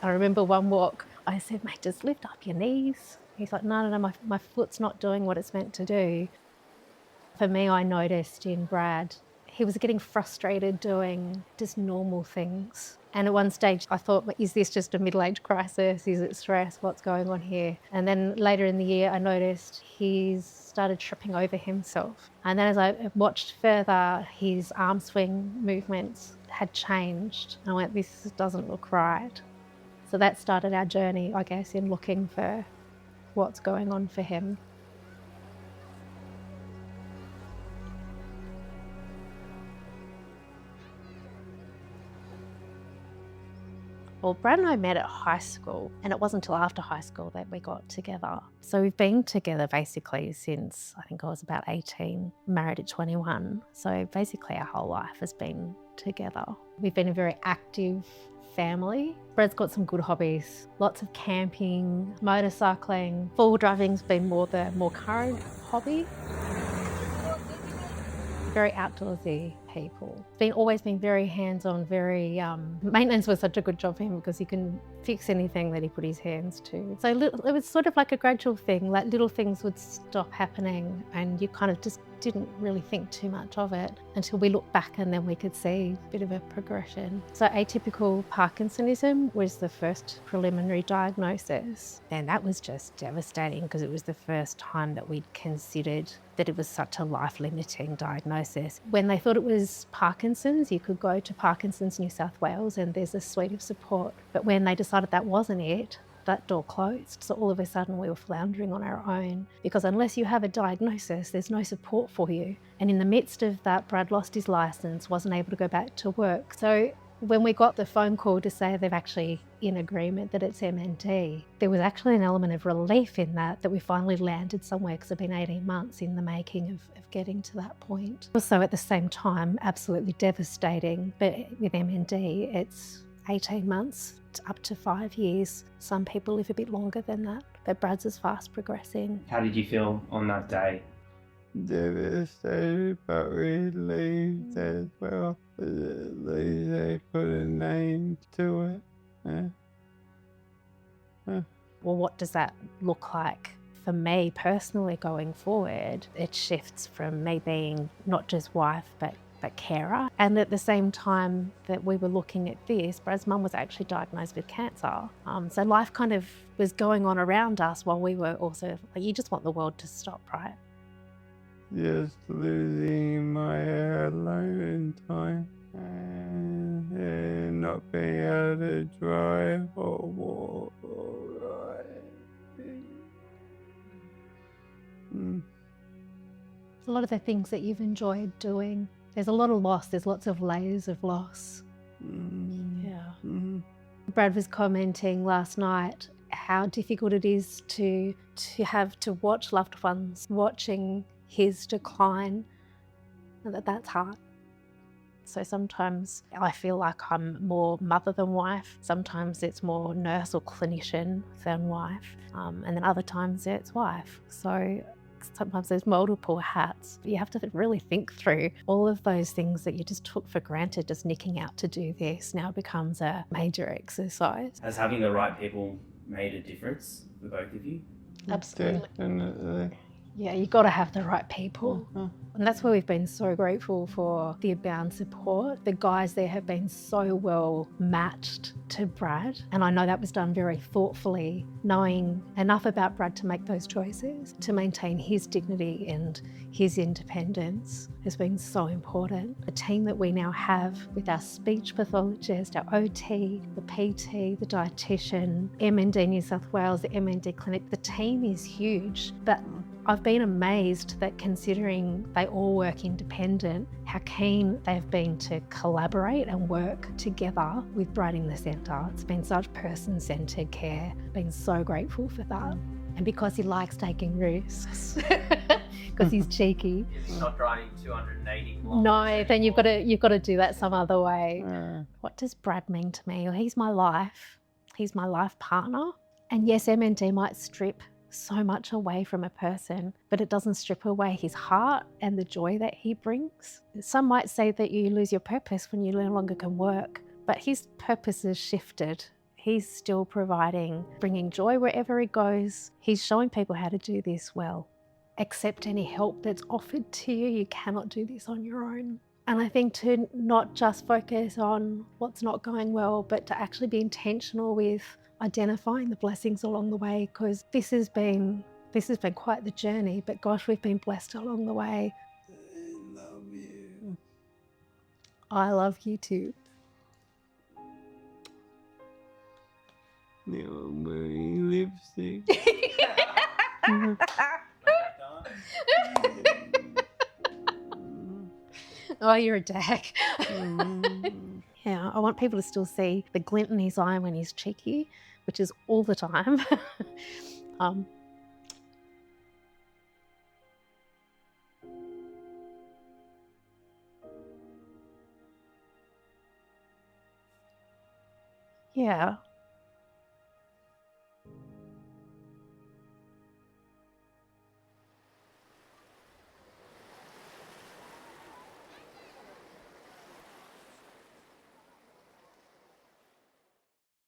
I remember one walk, I said, mate, just lift up your knees. He's like, no, my foot's not doing what it's meant to do. For me, I noticed in Brad, he was getting frustrated doing just normal things. And at one stage, I thought, is this just a middle-age crisis? Is it stress? What's going on here? And then later in the year, I noticed he's started tripping over himself. And then as I watched further, his arm swing movements had changed. I went, this doesn't look right. So that started our journey, I guess, in looking for what's going on for him. Well, Brad and I met at high school, and it wasn't until after high school that we got together. So we've been together basically since I think I was about 18, married at 21. So basically our whole life has been together. We've been a very active family. Brad's got some good hobbies, lots of camping, motorcycling. Four-wheel driving's been the more current hobby. Very outdoorsy people. Always been very hands-on, very, maintenance was such a good job for him because he can fix anything that he put his hands to. So it was sort of like a gradual thing, like little things would stop happening and you kind of just didn't really think too much of it until we looked back and then we could see a bit of a progression. So atypical Parkinsonism was the first preliminary diagnosis, and that was just devastating because it was the first time that we'd considered that it was such a life-limiting diagnosis. When they thought it was Parkinson's, you could go to Parkinson's New South Wales and there's a suite of support. But when they decided that wasn't it, that door closed. So all of a sudden we were floundering on our own because unless you have a diagnosis, there's no support for you. And in the midst of that, Brad lost his license, wasn't able to go back to work. So when we got the phone call to say they've actually in agreement that it's MND, there was actually an element of relief in that we finally landed somewhere because it's been 18 months in the making of getting to that point. Also at the same time, absolutely devastating, but with MND, it's 18 months up to 5 years. Some people live a bit longer than that, but Brad's is fast progressing. How did you feel on that day? Devastated, but relieved as well. At least they put a name to it. Well, what does that look like? For me personally going forward, it shifts from me being not just wife, but carer. And at the same time that we were looking at this, Brad's mum was actually diagnosed with cancer. So life kind of was going on around us while we were also, like, you just want the world to stop, right? Just losing my hair alone in time and not being able to drive or walk or ride. A lot of the things that you've enjoyed doing, there's a lot of loss, there's lots of layers of loss. Yeah. Brad was commenting last night how difficult it is to have to watch loved ones watching his decline, and that's hard. So sometimes I feel like I'm more mother than wife. Sometimes it's more nurse or clinician than wife. And then other times it's wife. So sometimes there's multiple hats. You have to really think through all of those things that you just took for granted, just nicking out to do this now becomes a major exercise. Has having the right people made a difference for both of you? Absolutely. Definitely. Yeah, you've got to have the right people. And that's where we've been so grateful for the Abound support. The guys there have been so well matched to Brad. And I know that was done very thoughtfully, knowing enough about Brad to make those choices, to maintain his dignity and his independence has been so important. The team that we now have with our speech pathologist, our OT, the PT, the dietitian, MND New South Wales, the MND clinic, the team is huge. But I've been amazed that considering they all work independent, how keen they've been to collaborate and work together with Brad in the centre. It's been such person-centred care. Been so grateful for that. And because he likes taking risks, because he's cheeky. Not driving 280 kilometres. No, then you've got to do that some other way. What does Brad mean to me? Well, he's my life. He's my life partner. And yes, MND might strip so much away from a person, but it doesn't strip away his heart and the joy that he brings. Some might say that you lose your purpose when you no longer can work, but his purpose has shifted. He's still providing, bringing joy wherever he goes. He's showing people how to do this well. Accept any help that's offered to you. You cannot do this on your own. And I think to not just focus on what's not going well, but to actually be intentional with identifying the blessings along the way, because this has been quite the journey, but gosh, we've been blessed along the way. I love you. I love you too. Now I'm wearing lipstick. Oh, you're a dag. Yeah, I want people to still see the glint in his eye when he's cheeky, which is all the time. Yeah,